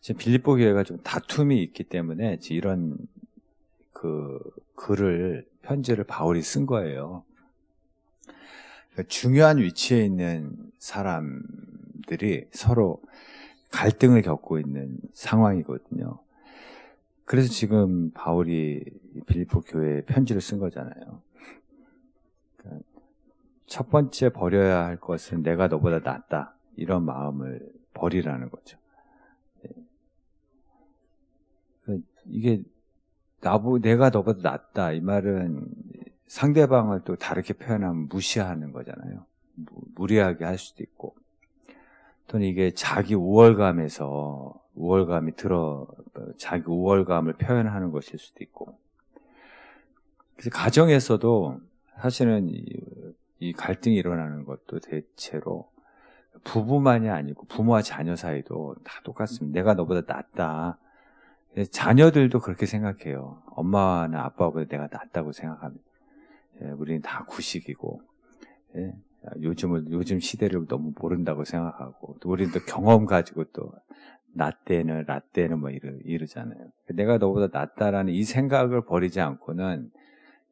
지금 빌립보 교회가 좀 다툼이 있기 때문에 이런 편지를 바울이 쓴 거예요. 그러니까 중요한 위치에 있는 사람들이 서로 갈등을 겪고 있는 상황이거든요. 그래서 지금 바울이 빌립보 교회에 편지를 쓴 거잖아요. 그러니까 첫 번째 버려야 할 것은 내가 너보다 낫다, 이런 마음을 버리라는 거죠. 이게 내가 너보다 낫다, 이 말은 상대방을 또 다르게 표현하면 무시하는 거잖아요. 무례하게 할 수도 있고, 또는 이게 자기 자기 우월감을 표현하는 것일 수도 있고. 그래서 가정에서도 사실은 이 갈등이 일어나는 것도 대체로 부부만이 아니고 부모와 자녀 사이도 다 똑같습니다. 내가 너보다 낫다. 자녀들도 그렇게 생각해요. 엄마나 아빠보다 내가 낫다고 생각합니다. 우리는 다 구식이고, 요즘 시대를 너무 모른다고 생각하고, 또 우리는 또 경험 가지고 또 라떼는 뭐 이러잖아요. 내가 너보다 낫다라는 이 생각을 버리지 않고는,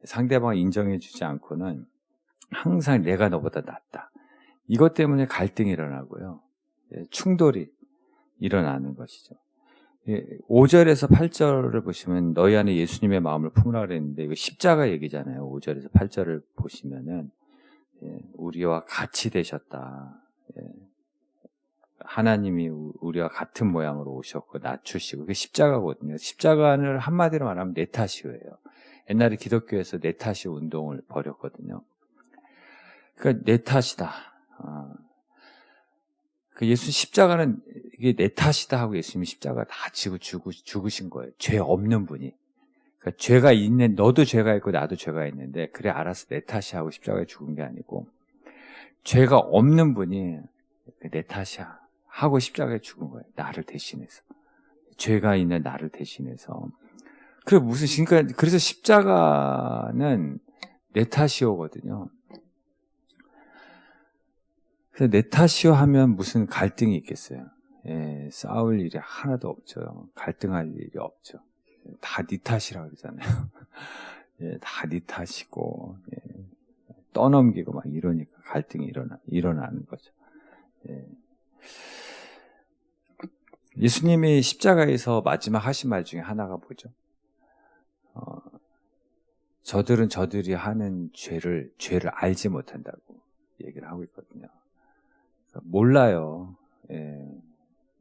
상대방을 인정해주지 않고는 항상 내가 너보다 낫다, 이것 때문에 갈등이 일어나고요, 충돌이 일어나는 것이죠. 5절에서 8절을 보시면 너희 안에 예수님의 마음을 품으라 그랬는데, 이거 십자가 얘기잖아요. 5절에서 8절을 보시면은 우리와 같이 되셨다. 하나님이 우리와 같은 모양으로 오셨고 낮추시고, 그게 십자가거든요. 십자가를 한마디로 말하면 네타시오예요. 옛날에 기독교에서 네타시오 운동을 벌였거든요. 그러니까 내 탓이다. 예수 십자가는 이게 내 탓이다 하고 예수님이 십자가 다 지고 죽으신 거예요. 죄 없는 분이. 그러니까 죄가 있는, 너도 죄가 있고 나도 죄가 있는데, 그래 알아서 내 탓이 하고 십자가에 죽은 게 아니고, 죄가 없는 분이 내 탓이야 하고 십자가에 죽은 거예요. 나를 대신해서. 죄가 있는 나를 대신해서. 그래서 십자가는 내 탓이오거든요. 그래서 내 탓이오 하면 무슨 갈등이 있겠어요? 싸울 일이 하나도 없죠. 갈등할 일이 없죠. 다 네 탓이라고 그러잖아요. 다 네 탓이고, 떠넘기고 막 이러니까 갈등이 일어나는 거죠. 예수님이 십자가에서 마지막 하신 말 중에 하나가 뭐죠? 저들은 저들이 하는 죄를 알지 못한다고 얘기를 하고 있거든요. 몰라요.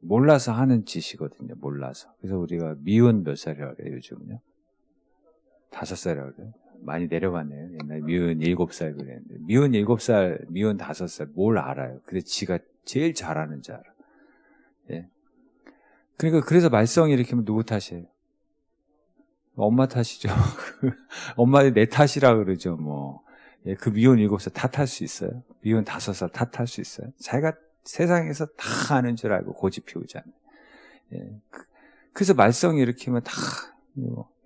몰라서 하는 짓이거든요. 몰라서. 그래서 우리가 미운 몇 살이라고 그래요, 요즘은요? 5살이라고 그래요. 많이 내려갔네요. 옛날에 미운 7살 그랬는데. 미운 7살, 미운 5살, 뭘 알아요? 근데 지가 제일 잘하는 줄 알아. 그러니까 그래서 말썽 일으키면 누구 탓이에요? 엄마 탓이죠. 엄마의 내 탓이라 그러죠, 뭐. 그 미운 7살 탓할 수 있어요? 미운 5살 탓할 수 있어요? 자기가 세상에서 다 아는 줄 알고 고집 피우잖아요. 그래서 말썽 일으키면 다,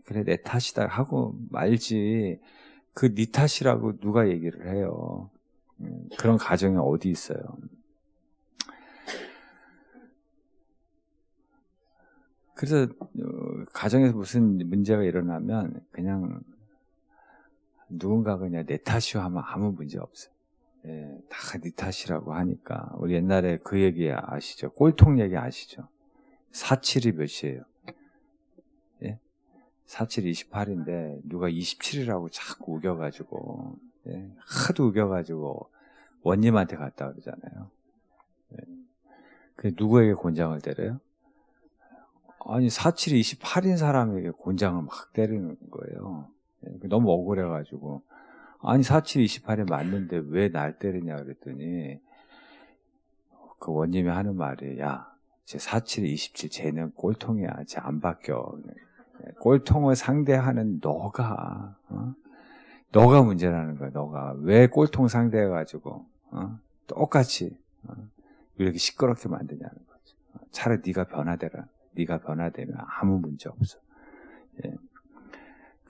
그래, 내 탓이다 하고 말지, 그 네 탓이라고 누가 얘기를 해요. 그런 가정이 어디 있어요. 그래서 가정에서 무슨 문제가 일어나면 그냥 누군가가 그냥 내 탓이요 하면 아무 문제 없어요. 다 네 탓이라고 하니까. 우리 옛날에 그 얘기 아시죠? 꼴통 얘기 아시죠? 47이 몇이에요? 47이 28인데 누가 27이라고 자꾸 우겨가지고, 하도 우겨가지고 원님한테 갔다 그러잖아요. 그 누구에게 곤장을 때려요? 아니 47이 28인 사람에게 곤장을 막 때리는 거예요. 너무 억울해가지고, 아니 47이 28이 맞는데 왜 날 때리냐 그랬더니 그 원님이 하는 말이, 야, 쟤 47이 27, 쟤는 꼴통이야. 쟤 안 바뀌어. 꼴통을 상대하는 너가 문제라는 거야. 너가 왜 꼴통 상대해가지고 똑같이 이렇게 시끄럽게 만드냐는 거지. 차라리 네가 변화되라. 네가 변화되면 아무 문제 없어.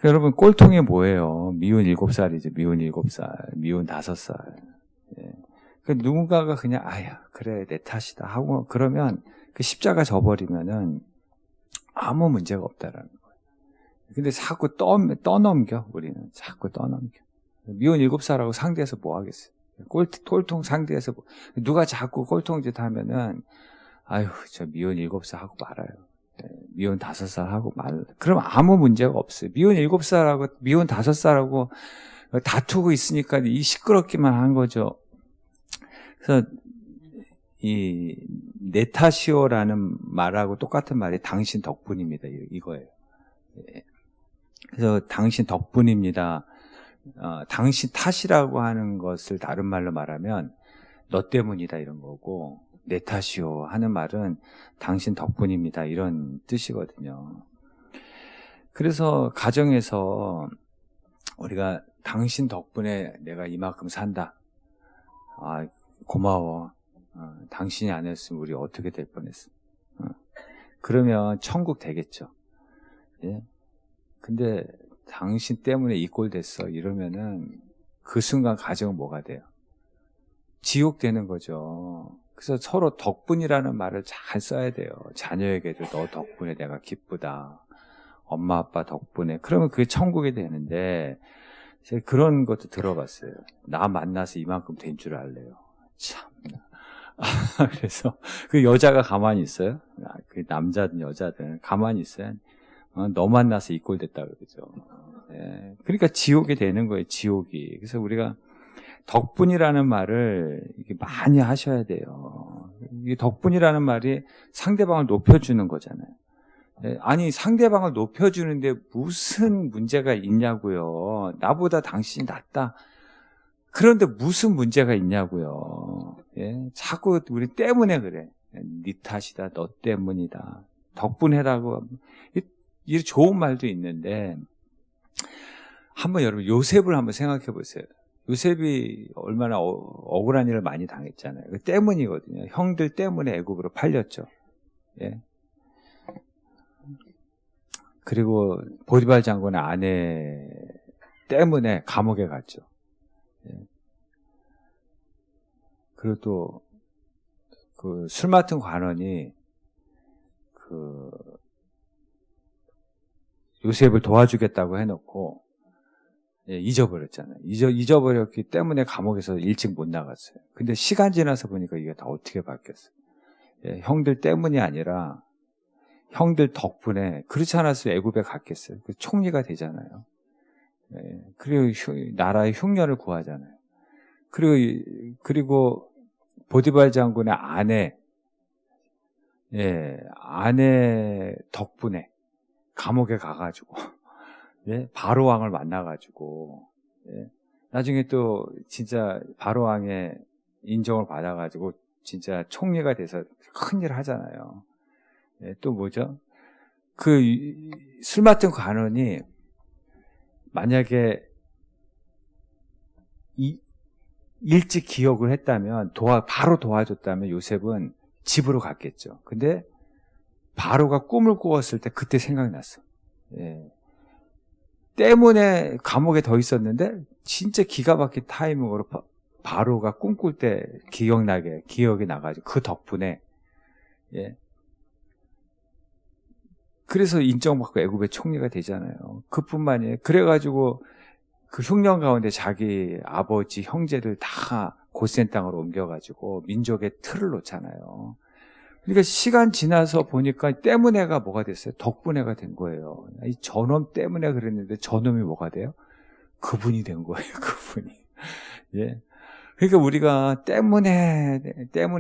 여러분, 꼴통이 뭐예요? 미운 7살이지. 미운 7살, 미운 5살. 누군가가 그냥 아야 그래 내 탓이다 하고 그러면 그 십자가 져버리면은 아무 문제가 없다라는 거예요. 근데 자꾸 떠넘겨, 우리는. 자꾸 떠넘겨. 미혼 7살하고 상대해서 뭐 하겠어요? 꼴통 상대해서 누가 자꾸 꼴통짓 하면은 아유, 저 미혼 7살 하고 말아요. 미혼 5살 하고 그럼 아무 문제가 없어요. 미혼 7살하고 미혼 5살하고 다투고 있으니까 이 시끄럽기만 한 거죠. 그래서 이 내 탓이요라는 말하고 똑같은 말이 당신 덕분입니다. 이거예요. 그래서 당신 덕분입니다. 당신 탓이라고 하는 것을 다른 말로 말하면 너 때문이다 이런 거고, 내 탓이요 하는 말은 당신 덕분입니다 이런 뜻이거든요. 그래서 가정에서 우리가 당신 덕분에 내가 이만큼 산다. 아, 고마워. 당신이 안 했으면 우리 어떻게 될 뻔했어. 그러면 천국 되겠죠. 예? 근데 당신 때문에 이 꼴 됐어 이러면은 그 순간 가정은 뭐가 돼요? 지옥 되는 거죠. 그래서 서로 덕분이라는 말을 잘 써야 돼요. 자녀에게도 너 덕분에 내가 기쁘다. 엄마 아빠 덕분에. 그러면 그게 천국이 되는데, 제가 그런 것도 들어봤어요. 나 만나서 이만큼 된 줄 알래요. 참. 그래서 그 여자가 가만히 있어요. 그 남자든 여자든 가만히 있어요. 너 만나서 이 꼴 됐다 그러죠. 예. 그러니까 지옥이 되는 거예요. 지옥이. 그래서 우리가 덕분이라는 말을 많이 하셔야 돼요. 이 덕분이라는 말이 상대방을 높여주는 거잖아요. 아니, 상대방을 높여주는데 무슨 문제가 있냐고요. 나보다 당신이 낫다. 그런데 무슨 문제가 있냐고요. 예? 자꾸 우리 때문에 그래. 네 탓이다. 너 때문이다. 덕분에라고. 이 좋은 말도 있는데, 한번 여러분 요셉을 한번 생각해 보세요. 요셉이 얼마나 억울한 일을 많이 당했잖아요. 그 때문이거든요. 형들 때문에 애굽으로 팔렸죠. 예. 그리고 보디발 장군의 아내 때문에 감옥에 갔죠. 예. 그리고 또 그 술 맡은 관원이 그 요셉을 도와주겠다고 해놓고 예, 잊어버렸잖아요. 잊어버렸기 때문에 감옥에서 일찍 못 나갔어요. 근데 시간 지나서 보니까 이게 다 어떻게 바뀌었어요. 예, 형들 때문이 아니라 형들 덕분에. 그렇지 않았으면 애굽에 갔겠어요. 그 총리가 되잖아요. 예, 그리고 나라의 흉년을 구하잖아요. 그리고 보디발 장군의 아내, 예, 아내 덕분에 감옥에 가가지고 예, 바로 왕을 만나가지고, 예, 나중에 또 진짜 바로 왕의 인정을 받아가지고 진짜 총리가 돼서 큰일 하잖아요. 예, 또 뭐죠? 그 술 맡은 관원이 만약에 일찍 기억을 했다면 바로 도와줬다면 요셉은 집으로 갔겠죠. 근데 바로가 꿈을 꾸었을 때 그때 생각났어. 예. 때문에 감옥에 더 있었는데 진짜 기가 막힌 타이밍으로 바로가 꿈꿀 때 기억이 나가지고 그 덕분에 예. 그래서 인정받고 애굽의 총리가 되잖아요. 그뿐만이 그래가지고 그 흉년 가운데 자기 아버지 형제들 다 고센 땅으로 옮겨가지고 민족의 틀을 놓잖아요. 그러니까 시간 지나서 보니까 때문에가 뭐가 됐어요? 덕분에가 된 거예요. 이 저놈 때문에 그랬는데 저놈이 뭐가 돼요? 그분이 된 거예요. 그분이. 예. 그러니까 우리가 때문에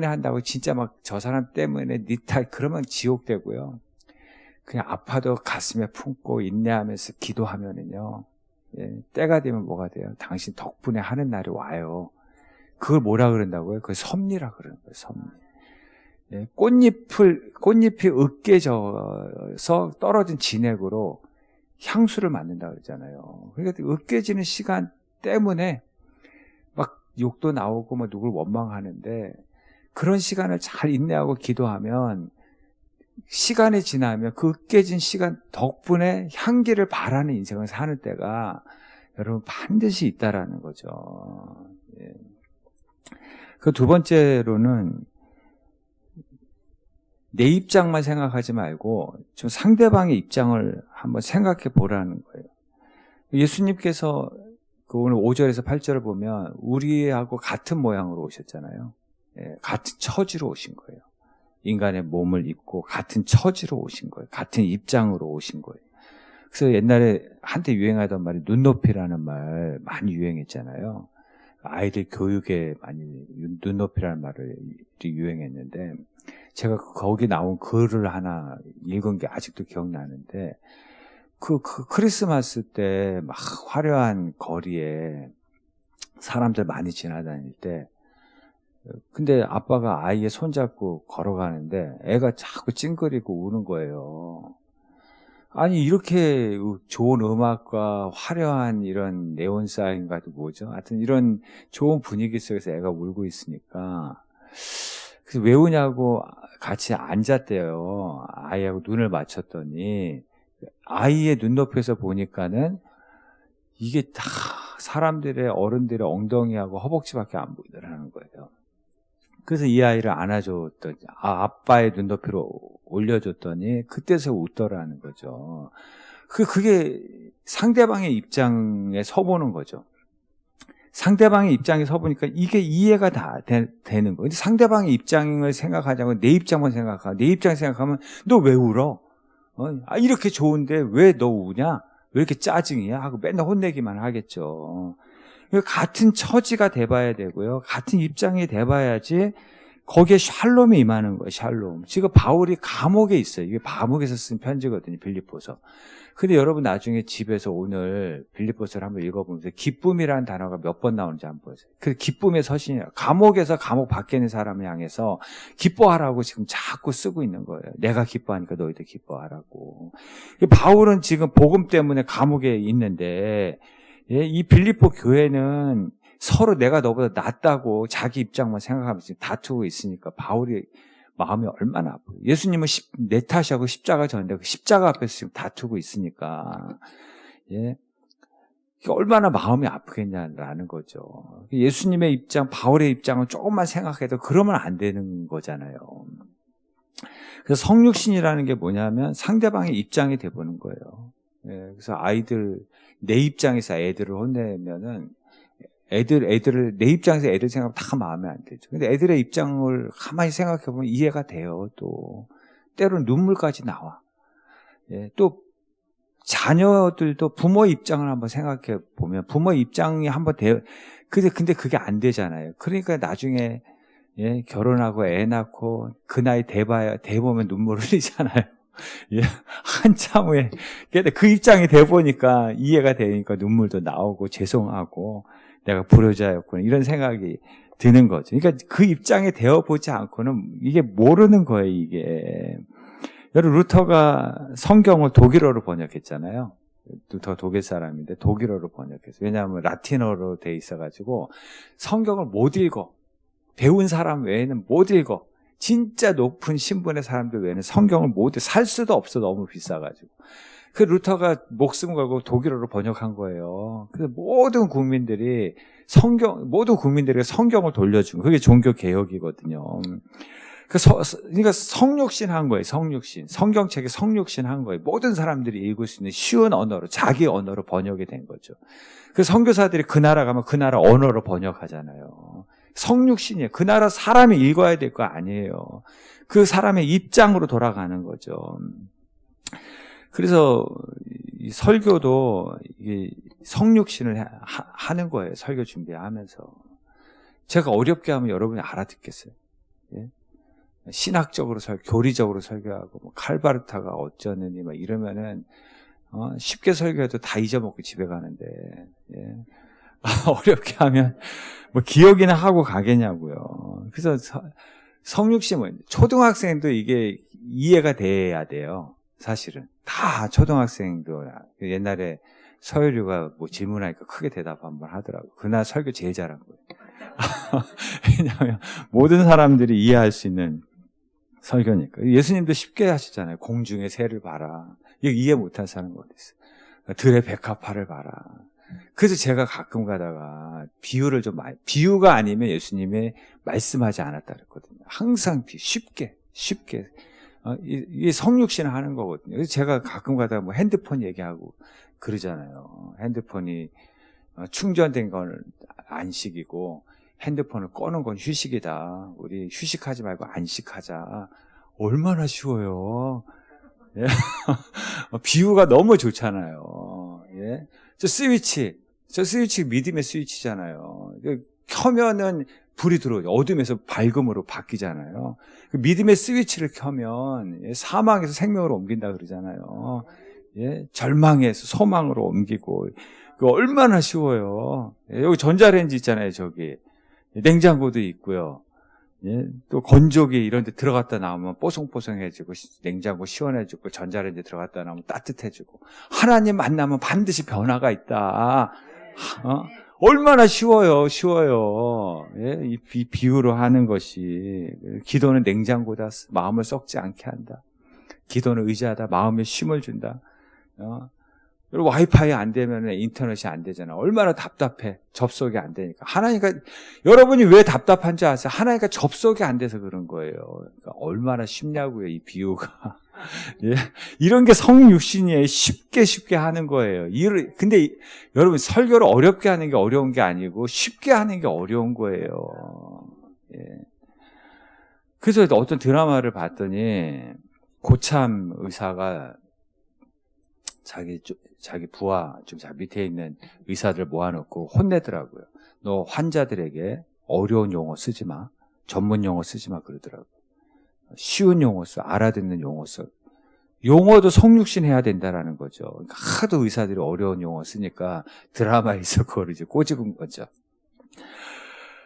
한다고 진짜 막 저 사람 때문에 니 탓 그러면 지옥 되고요. 그냥 아파도 가슴에 품고 인내하면서 기도하면은요. 예, 때가 되면 뭐가 돼요? 당신 덕분에 하는 날이 와요. 그걸 뭐라 그런다고요? 그걸 섭리라 그러는 거예요. 섭리. 예, 꽃잎이 으깨져서 떨어진 진액으로 향수를 만든다 그러잖아요. 그러니까 으깨지는 시간 때문에 막 욕도 나오고 뭐 누굴 원망하는데 그런 시간을 잘 인내하고 기도하면 시간이 지나면 그 으깨진 시간 덕분에 향기를 바라는 인생을 사는 때가 여러분 반드시 있다라는 거죠. 예. 그 두 번째로는 내 입장만 생각하지 말고 좀 상대방의 입장을 한번 생각해 보라는 거예요. 예수님께서 그 오늘 5절에서 8절을 보면 우리하고 같은 모양으로 오셨잖아요. 예, 같은 처지로 오신 거예요. 인간의 몸을 입고 같은 처지로 오신 거예요. 같은 입장으로 오신 거예요. 그래서 옛날에 한때 유행하던 말이 눈높이라는 말 많이 유행했잖아요. 아이들 교육에 많이 눈높이라는 말을 유행했는데 제가 거기 나온 글을 하나 읽은 게 아직도 기억나는데 그 크리스마스 때 막 화려한 거리에 사람들 많이 지나다닐 때 근데 아빠가 아이의 손잡고 걸어가는데 애가 자꾸 찡그리고 우는 거예요. 아니 이렇게 좋은 음악과 화려한 이런 네온 사인과도 뭐죠? 하여튼 이런 좋은 분위기 속에서 애가 울고 있으니까 그래서 왜 우냐고 같이 앉았대요. 아이하고 눈을 맞췄더니 아이의 눈높이에서 보니까는 이게 다 사람들의 어른들의 엉덩이하고 허벅지밖에 안 보이더라는 거예요. 그래서 이 아이를 안아줬더니 아빠의 눈높이로 올려줬더니 그때서 웃더라는 거죠. 그게 상대방의 입장에 서보는 거죠. 상대방의 입장에 서보니까 이게 이해가 다 되는 거예요. 근데 상대방의 입장을 생각하지 않고 내 입장만 생각하고 내 입장 생각하면 너 왜 울어? 이렇게 좋은데 왜 너 우냐? 왜 이렇게 짜증이야? 하고 맨날 혼내기만 하겠죠. 같은 처지가 돼봐야 되고요. 같은 입장이 돼봐야지 거기에 샬롬이 임하는 거예요. 샬롬. 지금 바울이 감옥에 있어요. 이게 감옥에서 쓴 편지거든요. 빌립보서. 근데 여러분 나중에 집에서 오늘 빌립보서를 한번 읽어보면서 기쁨이라는 단어가 몇 번 나오는지 한번 보세요. 그 기쁨의 서신이에요. 감옥에서 감옥 밖에 있는 사람을 향해서 기뻐하라고 지금 자꾸 쓰고 있는 거예요. 내가 기뻐하니까 너희도 기뻐하라고. 바울은 지금 복음 때문에 감옥에 있는데 이 빌립보 교회는 서로 내가 너보다 낫다고 자기 입장만 생각하면서 다투고 있으니까 바울이 마음이 얼마나 아파요. 예수님은 내 탓이하고 십자가 졌는데 십자가 앞에서 지금 다투고 있으니까 예, 얼마나 마음이 아프겠냐라는 거죠. 예수님의 입장, 바울의 입장을 조금만 생각해도 그러면 안 되는 거잖아요. 그래서 성육신이라는 게 뭐냐면 상대방의 입장이 돼보는 거예요. 예, 그래서 아이들 내 입장에서 애들을 혼내면은 애들을 내 입장에서 애들 생각하면 다 마음에 안 들죠. 근데 애들의 입장을 가만히 생각해 보면 이해가 돼요. 또 때로는 눈물까지 나와. 예, 또 자녀들도 부모의 입장을 한번 생각해 보면 부모의 입장이 한번 근데 그게 안 되잖아요. 그러니까 나중에 예, 결혼하고 애 낳고 그 나이 돼보면 눈물 흘리잖아요. 예, 한참 후에 그 입장이 돼보니까 이해가 되니까 눈물도 나오고 죄송하고 내가 불효자였구나 이런 생각이 드는 거죠. 그러니까 그 입장에 되어보지 않고는 이게 모르는 거예요. 이게 여러분 루터가 성경을 독일어로 번역했잖아요. 루터 독일 사람인데 독일어로 번역했어요. 왜냐하면 라틴어로 돼 있어가지고 성경을 못 읽어. 배운 사람 외에는 못 읽어. 진짜 높은 신분의 사람들 외에는 성경을 못 살 수도 없어. 너무 비싸가지고. 그 루터가 목숨 걸고 독일어로 번역한 거예요. 그래서 모든 국민들이 성경을 돌려준 거예요. 그게 종교 개혁이거든요. 그러니까 성육신 한 거예요. 성육신. 성경책에 성육신 한 거예요. 모든 사람들이 읽을 수 있는 쉬운 언어로, 자기 언어로 번역이 된 거죠. 그 선교사들이 그 나라 가면 그 나라 언어로 번역하잖아요. 성육신이에요. 그 나라 사람이 읽어야 될 거 아니에요. 그 사람의 입장으로 돌아가는 거죠. 그래서 이 설교도 이게 성육신을 하는 거예요. 설교 준비하면서. 제가 어렵게 하면 여러분이 알아듣겠어요. 예? 신학적으로 교리적으로 설교하고 뭐 칼바르타가 어쩌느니 막 이러면은 쉽게 설교해도 다 잊어먹고 집에 가는데 예. 어렵게 하면 뭐 기억이나 하고 가겠냐고요. 그래서 성육신은 초등학생도 이게 이해가 돼야 돼요. 사실은 다 초등학생도 옛날에 서유류가 뭐 질문하니까 크게 대답 한번 하더라고요. 그날 설교 제일 잘한 거예요. 왜냐하면 모든 사람들이 이해할 수 있는 설교니까. 예수님도 쉽게 하시잖아요. 공중의 새를 봐라. 이거 이해 못할 사람이 어디 있어요. 들의 백합화를 봐라. 그래서 제가 가끔 가다가 비유가 아니면 예수님이 말씀하지 않았다 그랬거든요. 항상 쉽게 이게 성육신 하는 거거든요. 그래서 제가 가끔 가다가 뭐 핸드폰 얘기하고 그러잖아요. 핸드폰이 충전된 건 안식이고 핸드폰을 꺼는 건 휴식이다. 우리 휴식하지 말고 안식하자. 얼마나 쉬워요. 예. 비유가 너무 좋잖아요. 예. 저 스위치 믿음의 스위치잖아요. 켜면은 불이 들어오죠. 어둠에서 밝음으로 바뀌잖아요. 그 믿음의 스위치를 켜면 사망에서 생명으로 옮긴다 그러잖아요. 예. 절망에서 소망으로 옮기고 그 얼마나 쉬워요. 예. 여기 전자레인지 있잖아요. 저기 냉장고도 있고요. 예. 또 건조기 이런 데 들어갔다 나오면 뽀송뽀송해지고 냉장고 시원해지고 전자레인지 들어갔다 나오면 따뜻해지고 하나님 만나면 반드시 변화가 있다. 얼마나 쉬워요. 예. 이 비유로 하는 것이 기도는 냉장고다. 마음을 썩지 않게 한다. 기도는 의자다. 마음에 쉼을 준다. 와이파이 안 되면 인터넷이 안 되잖아. 얼마나 답답해. 접속이 안 되니까. 하나님과, 여러분이 왜 답답한지 아세요? 하나님과 접속이 안 돼서 그런 거예요. 그러니까 얼마나 쉽냐고요, 이 비유가. 예. 이런 게 성육신이에요. 쉽게 하는 거예요. 근데 여러분, 설교를 어렵게 하는 게 어려운 게 아니고 쉽게 하는 게 어려운 거예요. 예. 그래서 어떤 드라마를 봤더니 고참 의사가 자기 부하 좀 밑에 있는 의사들 모아놓고 혼내더라고요. 너 환자들에게 어려운 용어 쓰지 마. 전문 용어 쓰지 마 그러더라고요. 쉬운 용어 써. 알아듣는 용어 써. 용어도 성육신 해야 된다라는 거죠. 그러니까 하도 의사들이 어려운 용어 쓰니까 드라마에서 그걸 이제 꼬집은 거죠.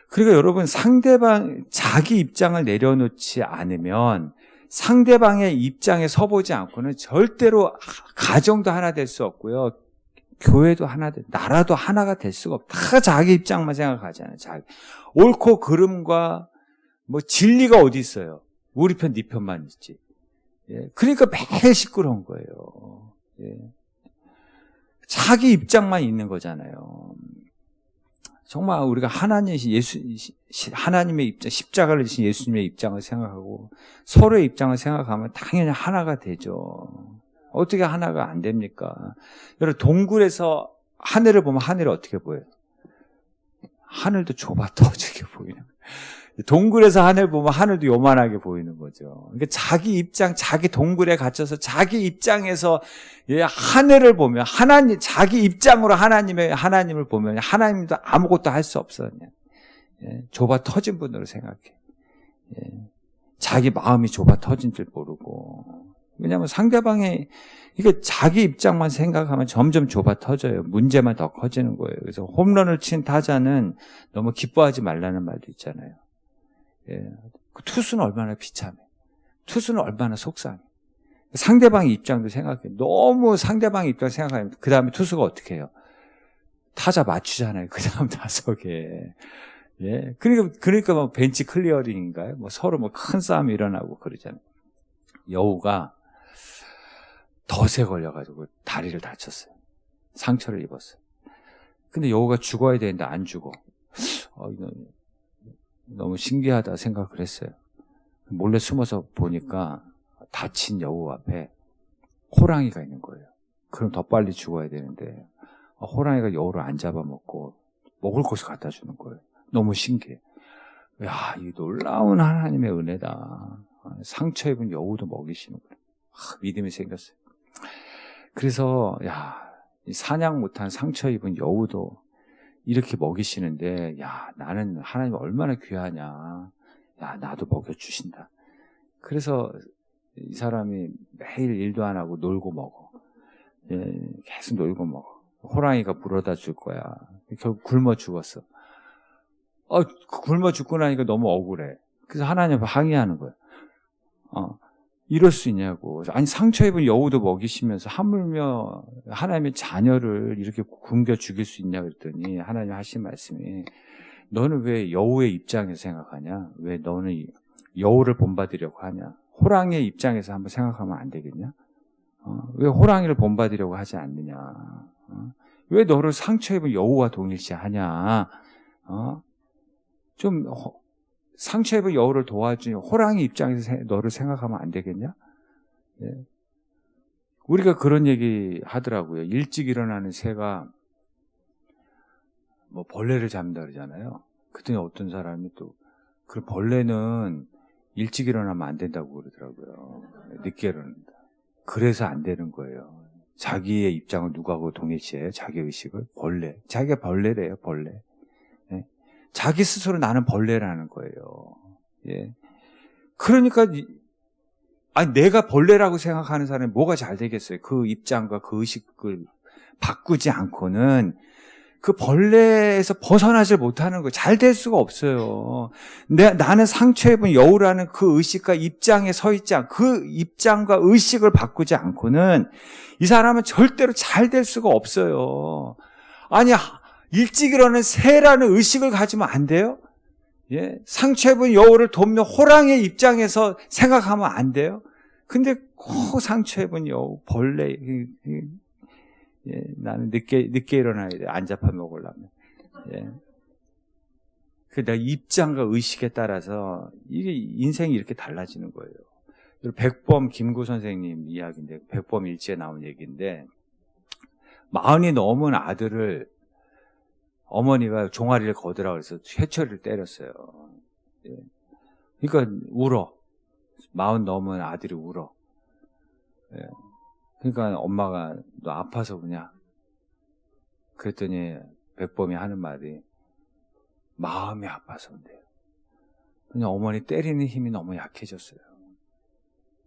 그러니까 여러분 상대방 자기 입장을 내려놓지 않으면 상대방의 입장에 서보지 않고는 절대로 가정도 하나 될 수 없고요. 교회도 나라도 하나가 될 수가 없다. 다 자기 입장만 생각하잖아요. 옳고 그름과 뭐 진리가 어디 있어요? 우리 편, 네 편만 있지. 예. 그러니까 매일 시끄러운 거예요. 예. 자기 입장만 있는 거잖아요. 정말 우리가 하나님의 입장, 십자가를 지신 예수님의 입장을 생각하고 서로의 입장을 생각하면 당연히 하나가 되죠. 어떻게 하나가 안 됩니까? 여러분 동굴에서 하늘을 보면 하늘이 어떻게 보여요? 하늘도 좁아 터지게 보이는 거예요. 동굴에서 하늘 보면 하늘도 요만하게 보이는 거죠. 그러니까 자기 입장, 자기 동굴에 갇혀서 자기 입장에서 하늘을 보면 자기 입장으로 하나님을 보면 하나님도 아무것도 할 수 없어요. 좁아 터진 분으로 생각해. 자기 마음이 좁아 터진 줄 모르고. 왜냐하면 상대방의 이게 자기 입장만 생각하면 점점 좁아 터져요. 문제만 더 커지는 거예요. 그래서 홈런을 친 타자는 너무 기뻐하지 말라는 말도 있잖아요. 그 투수는 얼마나 비참해. 투수는 얼마나 속상해. 상대방의 입장도 생각해. 너무 상대방의 입장 생각하면 그 다음에 투수가 어떻게 해요? 타자 맞추잖아요. 그 다음 타석에. 예. 그러니까 뭐 벤치 클리어링인가요? 뭐 서로 뭐 큰 싸움이 일어나고 그러잖아요. 여우가 덫에 걸려가지고 다리를 다쳤어요. 상처를 입었어요. 근데 여우가 죽어야 되는데 안 죽어. 너무 신기하다 생각을 했어요. 몰래 숨어서 보니까 다친 여우 앞에 호랑이가 있는 거예요. 그럼 더 빨리 죽어야 되는데 호랑이가 여우를 안 잡아먹고 먹을 것을 갖다 주는 거예요. 너무 신기해. 야, 이 놀라운 하나님의 은혜다. 상처 입은 여우도 먹이시는구나. 믿음이 생겼어요. 그래서 이 사냥 못한 상처 입은 여우도 이렇게 먹이시는데 나는 하나님 얼마나 귀하냐. 나도 먹여주신다. 그래서 이 사람이 매일 일도 안 하고 놀고 먹어. 계속 놀고 먹어. 호랑이가 물어다 줄 거야. 결국 굶어 죽었어. 굶어 죽고 나니까 너무 억울해. 그래서 하나님 앞에 항의하는 거야. 이럴 수 있냐고. 아니 상처 입은 여우도 먹이시면서 하물며 하나님의 자녀를 이렇게 굶겨 죽일 수 있냐 그랬더니 하나님 하신 말씀이 너는 왜 여우의 입장에서 생각하냐? 왜 너는 여우를 본받으려고 하냐? 호랑이의 입장에서 한번 생각하면 안 되겠냐? 왜 호랑이를 본받으려고 하지 않느냐? 왜 너를 상처 입은 여우와 동일시하냐? 좀 상처 입은 여우를 도와주니 호랑이 입장에서 너를 생각하면 안 되겠냐? 예. 우리가 그런 얘기 하더라고요. 일찍 일어나는 새가 뭐 벌레를 잡는다 그러잖아요. 그랬더니 어떤 사람이 또 그 벌레는 일찍 일어나면 안 된다고 그러더라고요. 늦게 일어난다. 그래서 안 되는 거예요. 자기의 입장을 누구하고 동일시해요? 자기 의식을? 벌레. 자기가 벌레래요, 벌레. 예. 자기 스스로 나는 벌레라는 거예요. 예. 그러니까 아니 내가 벌레라고 생각하는 사람이 뭐가 잘 되겠어요? 그 입장과 그 의식을 바꾸지 않고는 그 벌레에서 벗어나질 못하는 거예요. 잘 될 수가 없어요. 나는 상처 입은 여우라는 그 의식과 입장에 서 있지 않고 그 입장과 의식을 바꾸지 않고는 이 사람은 절대로 잘 될 수가 없어요. 아니 일찍 일어나는 새라는 의식을 가지면 안 돼요? 예? 상처 입은 여우를 돕는 호랑이의 입장에서 생각하면 안 돼요? 근데 꼭 상처 입은 여우, 벌레, 예, 나는 늦게 일어나야 돼. 안 잡아 먹으려면. 예. 내가 입장과 의식에 따라서 이게 인생이 이렇게 달라지는 거예요. 백범 김구 선생님 이야기인데, 백범 일지에 나온 얘기인데, 40이 넘은 아들을 어머니가 종아리를 거두라고 해서 회초리를 때렸어요. 예. 그러니까 울어. 40 넘은 아들이 울어. 예. 그러니까 엄마가 너 아파서 그냐? 그랬더니 백범이 하는 말이 마음이 아파서 그래요. 그냥 어머니 때리는 힘이 너무 약해졌어요.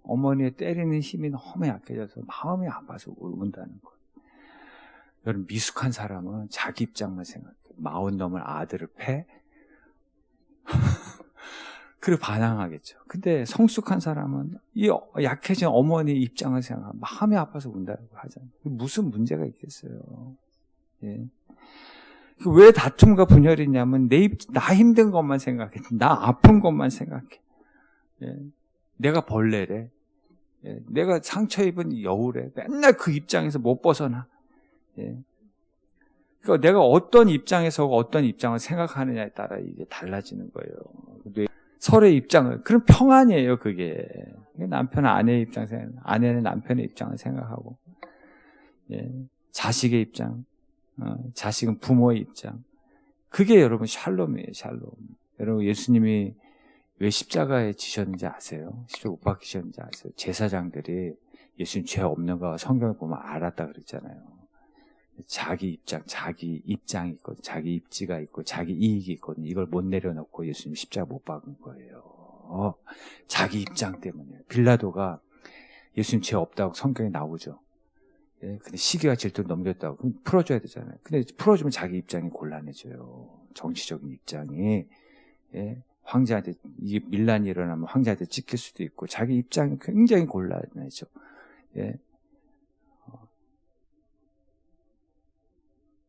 어머니의 때리는 힘이 너무 약해져서 마음이 아파서 운다는 거예요. 여러분 미숙한 사람은 자기 입장만 생각해요. 40 넘은 아들을 패? 그리고 반항하겠죠. 근데 성숙한 사람은 이 약해진 어머니 입장을 생각하면 마음이 아파서 운다고 하잖아요. 무슨 문제가 있겠어요. 예. 왜 다툼과 분열이 있냐면 나 힘든 것만 생각해. 나 아픈 것만 생각해. 예. 내가 벌레래. 예. 내가 상처 입은 여우래. 맨날 그 입장에서 못 벗어나. 예. 그러니까 내가 어떤 입장에서 어떤 입장을 생각하느냐에 따라 이게 달라지는 거예요. 서로의 입장을, 그럼 평안이에요, 그게. 남편은 아내의 입장 생각, 아내는 남편의 입장을 생각하고, 예. 자식의 입장, 자식은 부모의 입장. 그게 여러분 샬롬이에요, 샬롬. 여러분 예수님이 왜 십자가에 지셨는지 아세요? 십자가 못 박히셨는지 아세요? 제사장들이 예수님 죄 없는 거 성경을 보면 알았다 그랬잖아요. 자기 입장이 있고, 자기 입지가 있고, 자기 이익이 있거든요. 이걸 못 내려놓고 예수님 십자가 못 박은 거예요. 자기 입장 때문에. 빌라도가 예수님 죄 없다고 성경에 나오죠. 예, 근데 시기와 질투를 넘겼다고. 그럼 풀어줘야 되잖아요. 근데 풀어주면 자기 입장이 곤란해져요. 정치적인 입장이. 예, 황제한테, 이게 밀란이 일어나면 황제한테 찍힐 수도 있고, 자기 입장이 굉장히 곤란해져. 예.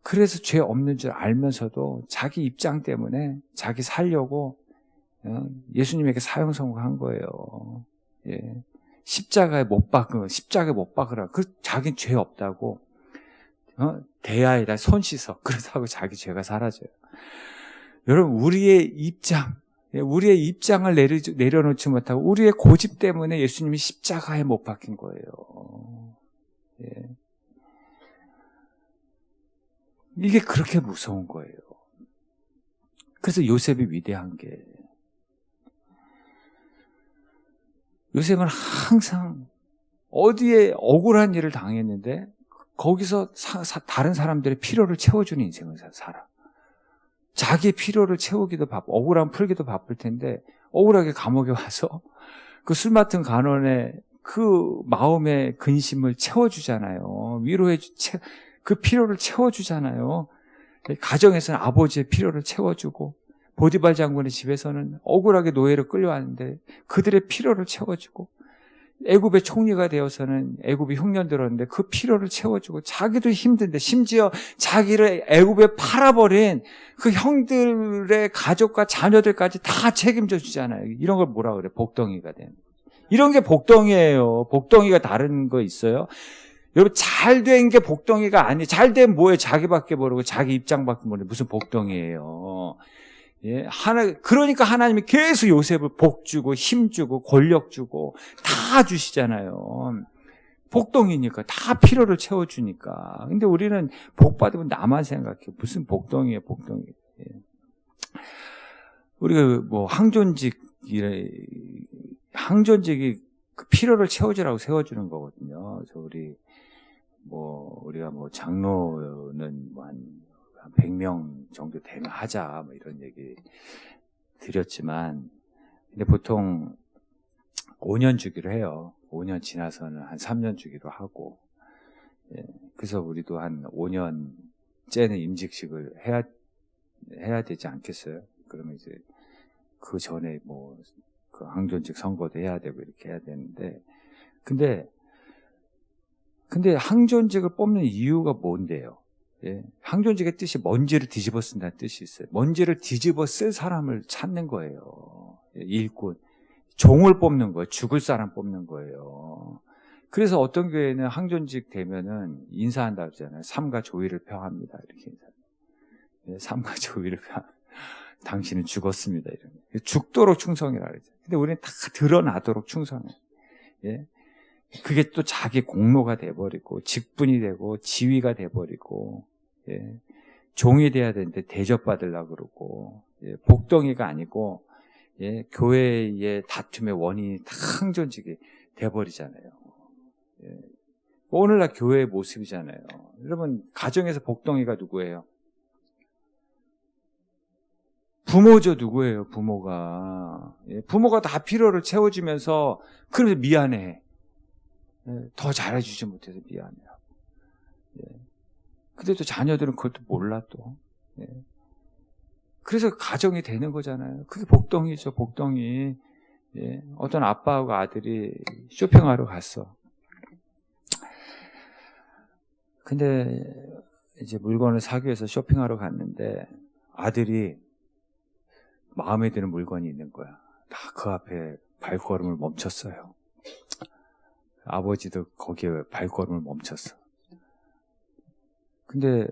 그래서 죄 없는 줄 알면서도 자기 입장 때문에 자기 살려고 예수님에게 사형 선고한 거예요. 예. 십자가에 못 박으라. 자기는 죄 없다고. 대야에다 손 씻어. 그렇다고 자기 죄가 사라져요. 여러분, 우리의 입장을 내려놓지 못하고 우리의 고집 때문에 예수님이 십자가에 못 박힌 거예요. 예. 이게 그렇게 무서운 거예요. 그래서 요셉이 위대한 게, 요셉은 항상 어디에 억울한 일을 당했는데 거기서 다른 사람들의 필요를 채워주는 인생을 살아. 자기의 필요를 채우기도 바쁘고 억울함 풀기도 바쁠 텐데 억울하게 감옥에 와서 그 술 맡은 간원의 그 마음의 근심을 채워주잖아요. 그 필요를 채워주잖아요. 가정에서는 아버지의 필요를 채워주고, 보디발 장군의 집에서는 억울하게 노예로 끌려왔는데 그들의 필요를 채워주고, 애굽의 총리가 되어서는 애굽이 흉년 들었는데 그 필요를 채워주고, 자기도 힘든데 심지어 자기를 애굽에 팔아버린 그 형들의 가족과 자녀들까지 다 책임져 주잖아요. 이런 걸 뭐라 그래? 복덩이가 되는. 이런 게 복덩이에요. 복덩이가 다른 거 있어요? 여러분, 잘된 게 복덩이가 아니에요. 잘된 뭐예요? 자기밖에 모르고 자기 입장밖에 모르고 무슨 복덩이에요. 예, 그러니까 하나님이 계속 요셉을 복 주고 힘 주고 권력 주고 다 주시잖아요. 복덩이니까 다 필요를 채워주니까. 근데 우리는 복 받으면 나만 생각해. 무슨 복덩이에요, 복덩이. 예. 우리가 뭐 항존직이 그 필요를 채워주라고 세워주는 거거든요. 그래서 우리가 장로는 한 100명 정도 되면 하자, 이런 얘기 드렸지만, 근데 보통 5년 주기로 해요. 5년 지나서는 한 3년 주기로 하고, 예, 그래서 우리도 한 5년째는 임직식을 해야 되지 않겠어요? 그러면 이제 그 전에 그 항존직 선거도 해야 되고 이렇게 해야 되는데, 근데 항존직을 뽑는 이유가 뭔데요? 예, 항존직의 뜻이 먼지를 뒤집어 쓴다는 뜻이 있어요. 먼지를 뒤집어 쓸 사람을 찾는 거예요. 일꾼. 종을 뽑는 거예요. 죽을 사람 뽑는 거예요. 그래서 어떤 교회는 항존직 되면은 인사한다 그러잖아요. 삼가 조의를 표합니다. 이렇게 인사. 예, 삼가 조의를 표합니다. 당신은 죽었습니다. 이런. 죽도록 충성이라 그러죠. 근데 우리는 다 드러나도록 충성해. 예. 그게 또 자기 공로가 돼버리고, 직분이 되고, 지위가 돼버리고, 예. 종이 돼야 되는데 대접받으려고 그러고, 예. 복덩이가 아니고, 예. 교회의 다툼의 원인이 다 항존직이 돼버리잖아요. 예. 오늘날 교회의 모습이잖아요. 여러분, 가정에서 복덩이가 누구예요? 부모죠. 누구예요? 부모가. 예, 부모가 다 필요를 채워주면서 그래서 미안해. 예, 더 잘해주지 못해서 미안해. 예. 근데 또 자녀들은 그것도 몰라 또. 예. 그래서 가정이 되는 거잖아요. 그게 복덩이죠. 복덩이. 예. 어떤 아빠하고 아들이 쇼핑하러 갔어. 근데 이제 물건을 사기 위해서 쇼핑하러 갔는데 아들이 마음에 드는 물건이 있는 거야. 다 그 앞에 발걸음을 멈췄어요. 아버지도 거기에 발걸음을 멈췄어. 근데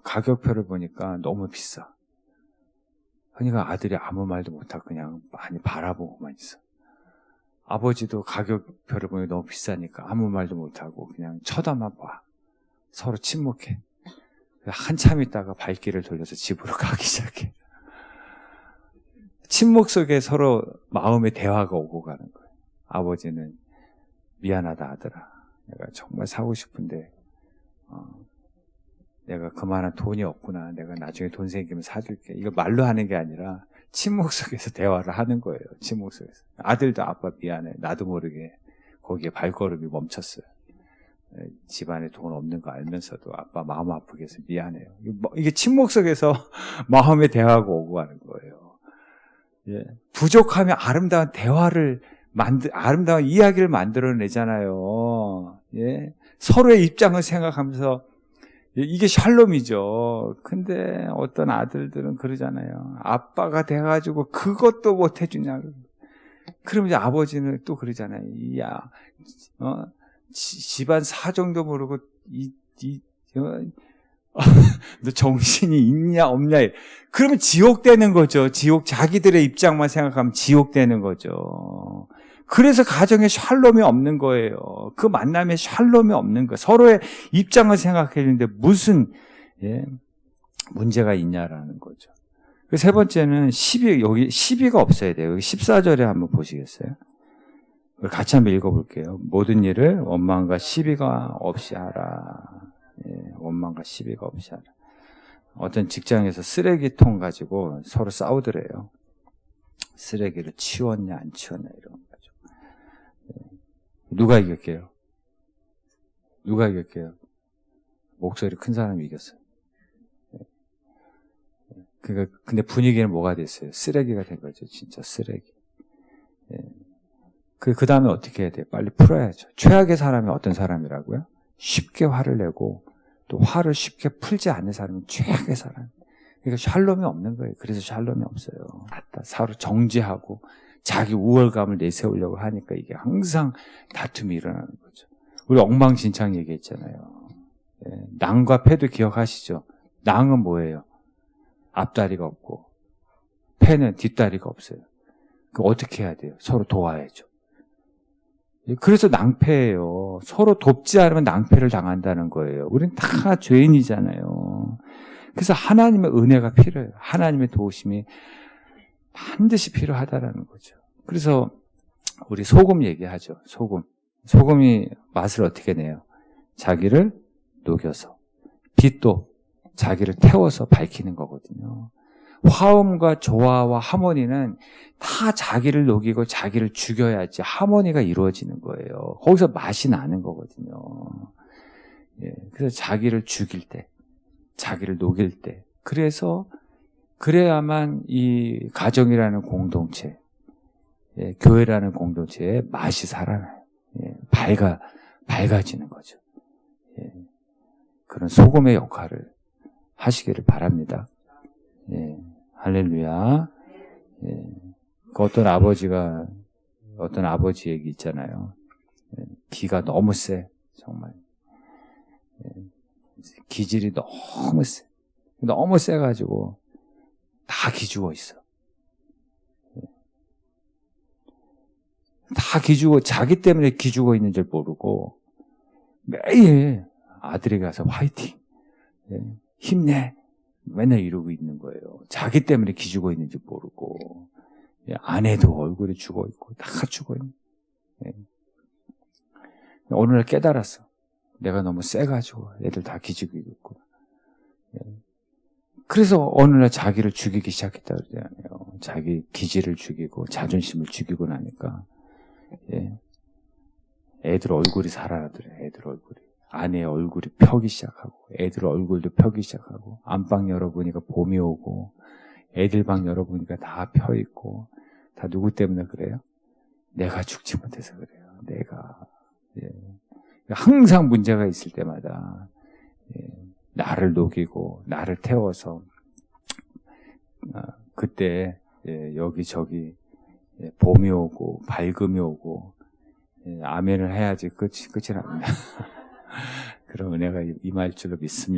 가격표를 보니까 너무 비싸. 그러니까 아들이 아무 말도 못하고 그냥 많이 바라보고만 있어. 아버지도 가격표를 보니 너무 비싸니까 아무 말도 못하고 그냥 쳐다만 봐. 서로 침묵해. 한참 있다가 발길을 돌려서 집으로 가기 시작해. 침묵 속에 서로 마음의 대화가 오고 가는 거예요. 아버지는 미안하다 아들아. 내가 정말 사고 싶은데 내가 그만한 돈이 없구나. 내가 나중에 돈 생기면 사줄게. 이거 말로 하는 게 아니라 침묵 속에서 대화를 하는 거예요. 침묵 속에서. 아들도 아빠 미안해. 나도 모르게 거기에 발걸음이 멈췄어요. 집안에 돈 없는 거 알면서도 아빠 마음 아프게 해서 미안해요. 이게 침묵 속에서 마음의 대화가 오고 가는 거예요. 예. 부족하면 아름다운 대화를 아름다운 이야기를 만들어내잖아요. 예. 서로의 입장을 생각하면서 이게 샬롬이죠. 근데 어떤 아들들은 그러잖아요. 아빠가 돼가지고 그것도 못 해주냐. 그러면 이제 아버지는 또 그러잖아요. 야, 집안 사정도 모르고 너 정신이 있냐 없냐. 그러면 지옥 되는 거죠. 지옥. 자기들의 입장만 생각하면 지옥 되는 거죠. 그래서 가정에 샬롬이 없는 거예요. 그 만남에 샬롬이 없는 거예요. 서로의 입장을 생각했는데 무슨 문제가 있냐라는 거죠. 세 번째는 여기 시비가 없어야 돼요. 여기 14절에 한번 보시겠어요? 같이 한번 읽어볼게요. 모든 일을 원망과 시비가 없이 하라. 원망과 시비가 없이 하라. 어떤 직장에서 쓰레기통 가지고 서로 싸우더래요. 쓰레기를 치웠냐 안 치웠냐 이런 거 가지고. 누가 이겼게요? 누가 이겼게요? 목소리 큰 사람이 이겼어요. 근데 분위기는 뭐가 됐어요? 쓰레기가 된 거죠. 진짜 쓰레기. 그 다음에 어떻게 해야 돼요? 빨리 풀어야죠. 최악의 사람이 어떤 사람이라고요? 쉽게 화를 내고 또 화를 쉽게 풀지 않는 사람은 최악의 사람. 그러니까 샬롬이 없는 거예요. 그래서 샬롬이 없어요. 서로 정지하고 자기 우월감을 내세우려고 하니까 이게 항상 다툼이 일어나는 거죠. 우리 엉망진창 얘기했잖아요. 낭과 패도 기억하시죠? 낭은 뭐예요? 앞다리가 없고 패는 뒷다리가 없어요. 어떻게 해야 돼요? 서로 도와야죠. 그래서 낭패예요. 서로 돕지 않으면 낭패를 당한다는 거예요. 우린 다 죄인이잖아요. 그래서 하나님의 은혜가 필요해요. 하나님의 도우심이 반드시 필요하다라는 거죠. 그래서 우리 소금 얘기하죠. 소금이 맛을 어떻게 내요? 자기를 녹여서. 빛도 자기를 태워서 밝히는 거거든요. 화음과 조화와 하모니는 다 자기를 녹이고 자기를 죽여야지 하모니가 이루어지는 거예요. 거기서 맛이 나는 거거든요. 예, 그래서 자기를 죽일 때, 자기를 녹일 때, 그래야만 이 가정이라는 공동체, 예, 교회라는 공동체에 맛이 살아나요. 예, 밝아지는 거죠. 예, 그런 소금의 역할을 하시기를 바랍니다. 예, 할렐루야. 예, 그 어떤 아버지 얘기 있잖아요. 예, 기가 너무 세, 정말. 예, 기질이 너무 세가지고 다 기죽어 있어. 예, 다 기죽어, 자기 때문에 기죽어 있는 줄 모르고 매일 아들에게 가서 화이팅, 예, 힘내, 맨날 이러고 있는 거예요. 자기 때문에 기죽어 있는지 모르고. 아내도 얼굴이 죽어있고 다 죽어있는. 어느 날 깨달았어. 내가 너무 세가지고 애들 다 기죽이고 있고. 그래서 어느 날 자기를 죽이기 시작했다 그러잖아요. 자기 기질을 죽이고 자존심을 죽이고 나니까 애들 얼굴이 살아나더래. 애들 얼굴이. 아내의 얼굴이 펴기 시작하고 애들 얼굴도 펴기 시작하고 안방 열어보니까 봄이 오고 애들 방 열어보니까 다 펴있고. 다 누구 때문에 그래요? 내가 죽지 못해서 그래요. 내가. 예. 항상 문제가 있을 때마다 나를 녹이고 나를 태워서 그때 여기저기 봄이 오고 밝음이 오고 아멘을 해야지 끝이 납니다. 그런 은혜가 임할 줄로 믿습니다.